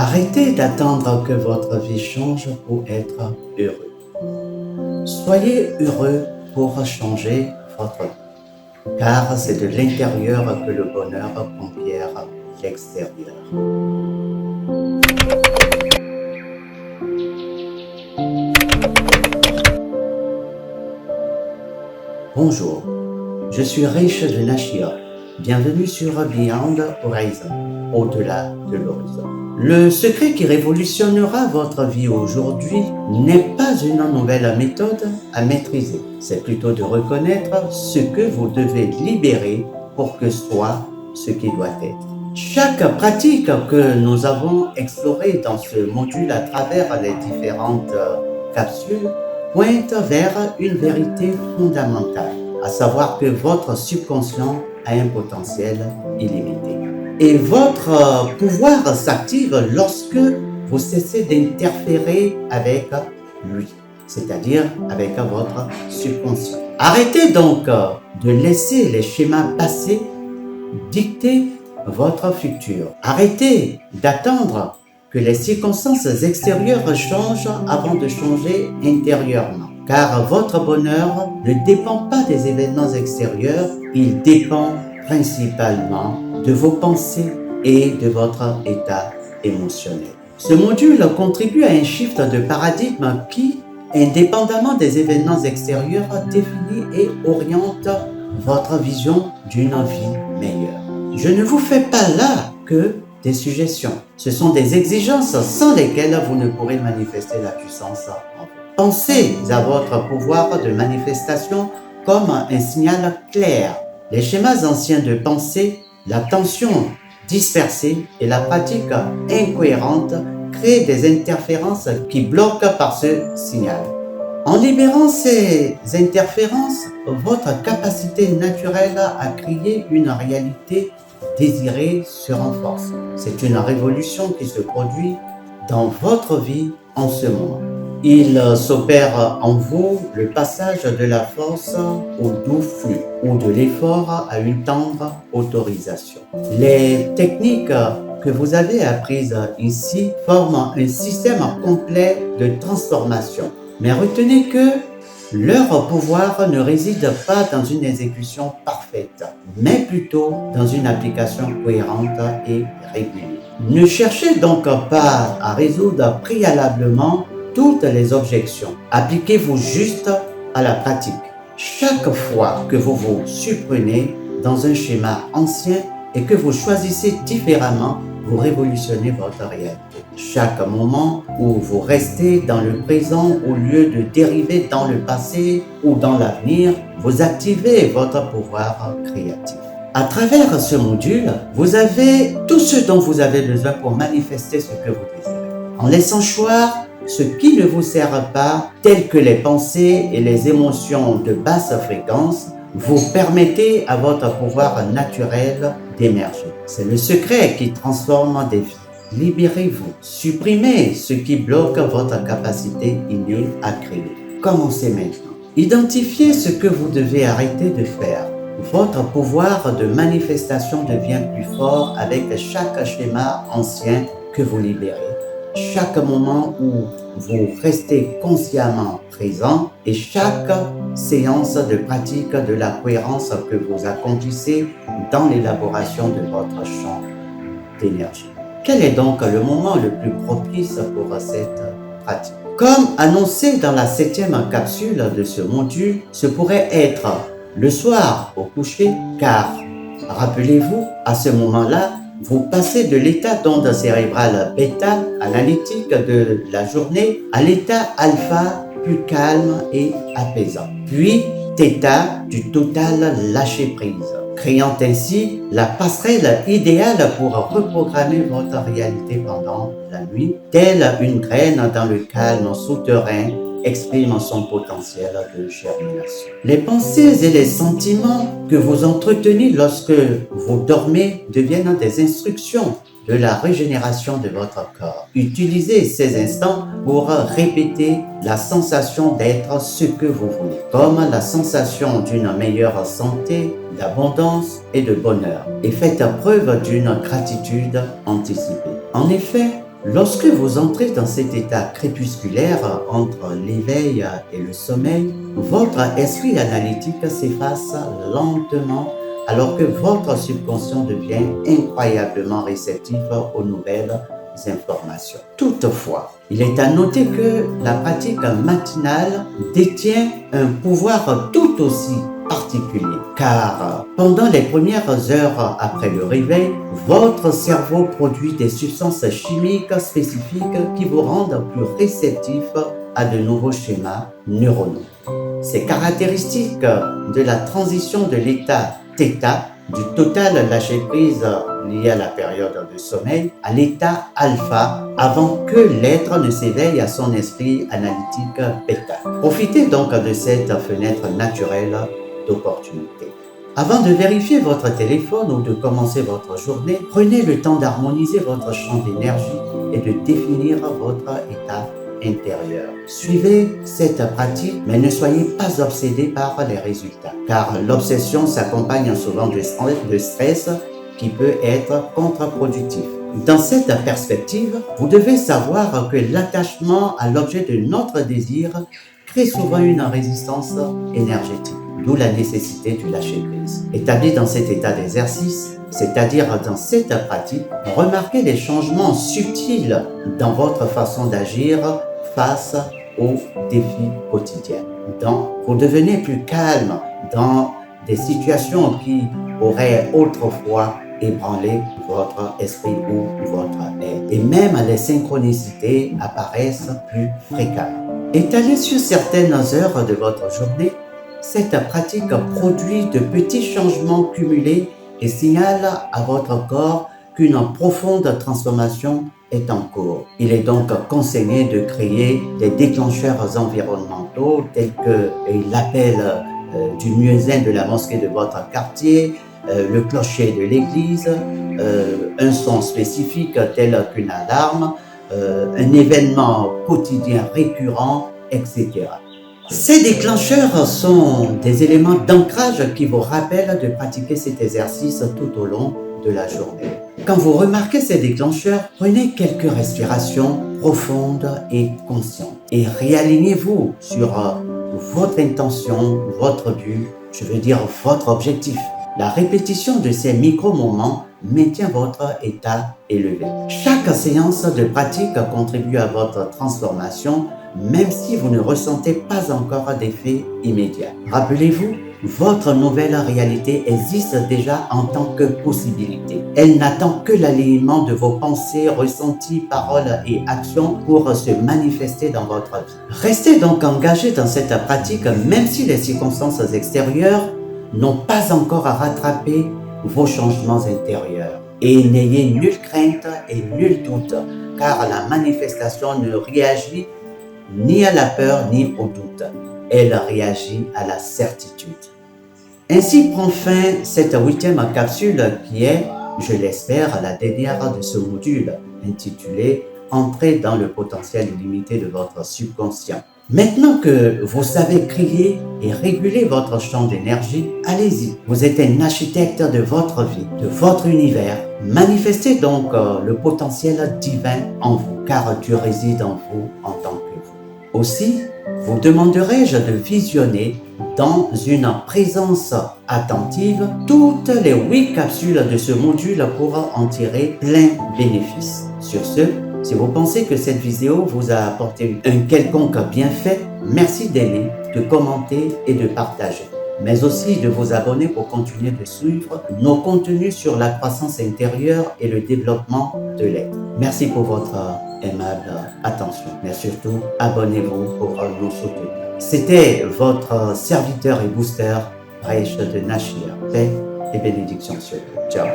Arrêtez d'attendre que votre vie change pour être heureux. Soyez heureux pour changer votre vie, car c'est de l'intérieur que le bonheur conquiert l'extérieur. Bonjour, je suis Riche de Nashia. Bienvenue sur Beyond Horizon, au-delà de l'horizon. Le secret qui révolutionnera votre vie aujourd'hui n'est pas une nouvelle méthode à maîtriser. C'est plutôt de reconnaître ce que vous devez libérer pour que soit ce qui doit être. Chaque pratique que nous avons explorée dans ce module à travers les différentes capsules pointe vers une vérité fondamentale, à savoir que votre subconscient a un potentiel illimité. Et votre pouvoir s'active lorsque vous cessez d'interférer avec lui, c'est-à-dire avec votre subconscient. Arrêtez donc de laisser les schémas passés dicter votre futur. Arrêtez d'attendre que les circonstances extérieures changent avant de changer intérieurement. Car votre bonheur ne dépend pas des événements extérieurs, il dépend principalement de vos pensées et de votre état émotionnel. Ce module contribue à un shift de paradigme qui, indépendamment des événements extérieurs, définit et oriente votre vision d'une vie meilleure. Je ne vous fais pas là que des suggestions. Ce sont des exigences sans lesquelles vous ne pourrez manifester la puissance en vous. Pensez à votre pouvoir de manifestation comme un signal clair. Les schémas anciens de pensée, la tension dispersée et la pratique incohérente créent des interférences qui bloquent par ce signal. En libérant ces interférences, votre capacité naturelle à créer une réalité désirée se renforce. C'est une révolution qui se produit dans votre vie en ce moment. Il s'opère en vous le passage de la force au doux flux ou de l'effort à une tendre autorisation. Les techniques que vous avez apprises ici forment un système complet de transformation. Mais retenez que leur pouvoir ne réside pas dans une exécution parfaite, mais plutôt dans une application cohérente et régulière. Ne cherchez donc pas à résoudre préalablement toutes les objections. Appliquez-vous juste à la pratique. Chaque fois que vous vous surprenez dans un schéma ancien et que vous choisissez différemment, vous révolutionnez votre réalité. Chaque moment où vous restez dans le présent au lieu de dériver dans le passé ou dans l'avenir, vous activez votre pouvoir créatif. À travers ce module, vous avez tout ce dont vous avez besoin pour manifester ce que vous désirez. En laissant choir ce qui ne vous sert pas, telles que les pensées et les émotions de basse fréquence, vous permettez à votre pouvoir naturel d'émerger. C'est le secret qui transforme des vies. Libérez-vous, supprimez ce qui bloque votre capacité innée à créer. Commencez maintenant. Identifiez ce que vous devez arrêter de faire. Votre pouvoir de manifestation devient plus fort avec chaque schéma ancien que vous libérez. Chaque moment où vous restez consciemment présent et chaque séance de pratique de la cohérence que vous accomplissez dans l'élaboration de votre champ d'énergie. Quel est donc le moment le plus propice pour cette pratique? Comme annoncé dans la 7e capsule de ce module, ce pourrait être le soir au coucher, car rappelez-vous, à ce moment-là, vous passez de l'état d'onde cérébrale bêta analytique de la journée à l'état alpha plus calme et apaisant, puis θ du total lâcher prise, créant ainsi la passerelle idéale pour reprogrammer votre réalité pendant la nuit, telle une graine dans le calme souterrain exprime son potentiel de germination. Les pensées et les sentiments que vous entretenez lorsque vous dormez deviennent des instructions de la régénération de votre corps. Utilisez ces instants pour répéter la sensation d'être ce que vous voulez, comme la sensation d'une meilleure santé, d'abondance et de bonheur, et faites preuve d'une gratitude anticipée. En effet, Lorsque vous entrez dans cet état crépusculaire entre l'éveil et le sommeil, votre esprit analytique s'efface lentement alors que votre subconscient devient incroyablement réceptif aux nouvelles informations. Toutefois, il est à noter que la pratique matinale détient un pouvoir tout aussi particulier, car pendant les premières heures après le réveil, votre cerveau produit des substances chimiques spécifiques qui vous rendent plus réceptif à de nouveaux schémas neuronaux. Ces caractéristiques de la transition de l'état θ, du total lâcher-prise lié à la période de sommeil, à l'état alpha avant que l'être ne s'éveille à son esprit analytique bêta. Profitez donc de cette fenêtre naturelle d'opportunité. Avant de vérifier votre téléphone ou de commencer votre journée, prenez le temps d'harmoniser votre champ d'énergie et de définir votre état intérieur. Suivez cette pratique, mais ne soyez pas obsédé par les résultats, car l'obsession s'accompagne souvent de stress qui peut être contre-productif. Dans cette perspective, vous devez savoir que l'attachement à l'objet de notre désir crée souvent une résistance énergétique, d'où la nécessité du lâcher-prise. Établi dans cet état d'exercice, c'est-à-dire dans cette pratique, remarquez les changements subtils dans votre façon d'agir face aux défis quotidiens. Donc, vous devenez plus calme dans des situations qui auraient autrefois ébranlé votre esprit ou votre être. Et même les synchronicités apparaissent plus fréquemment. Étalé sur certaines heures de votre journée, cette pratique produit de petits changements cumulés et signale à votre corps qu'une profonde transformation est en cours. Il est donc conseillé de créer des déclencheurs environnementaux tels que l'appel du muezzin de la mosquée de votre quartier, le clocher de l'église, un son spécifique tel qu'une alarme, un événement quotidien récurrent, etc. Ces déclencheurs sont des éléments d'ancrage qui vous rappellent de pratiquer cet exercice tout au long de la journée. Quand vous remarquez ces déclencheurs, prenez quelques respirations profondes et conscientes et réalignez-vous sur votre intention, votre but, je veux dire votre objectif. La répétition de ces micro-moments maintient votre état élevé. Chaque séance de pratique contribue à votre transformation, même si vous ne ressentez pas encore d'effet immédiat. Rappelez-vous, votre nouvelle réalité existe déjà en tant que possibilité. Elle n'attend que l'alignement de vos pensées, ressentis, paroles et actions pour se manifester dans votre vie. Restez donc engagé dans cette pratique même si les circonstances extérieures n'ont pas encore à rattraper vos changements intérieurs. Et n'ayez nulle crainte et nul doute, car la manifestation ne réagit ni à la peur ni au doute. Elle réagit à la certitude. Ainsi prend fin cette 8e capsule qui est, je l'espère, la dernière de ce module intitulé « Entrer dans le potentiel illimité de votre subconscient ». Maintenant que vous savez créer et réguler votre champ d'énergie, allez-y. Vous êtes un architecte de votre vie, de votre univers. Manifestez donc le potentiel divin en vous, car Dieu réside en vous en tant que vous. Aussi, vous demanderai-je de visionner dans une présence attentive toutes les 8 capsules de ce module pour en tirer plein bénéfice. Sur ce, si vous pensez que cette vidéo vous a apporté un quelconque bienfait, merci d'aimer, de commenter et de partager, mais aussi de vous abonner pour continuer de suivre nos contenus sur la croissance intérieure et le développement de l'être. Merci pour votre aimable attention, mais surtout abonnez-vous pour nous soutenir. C'était votre serviteur et booster, Reich de Nashir. Paix et bénédictions sur vous. Ciao.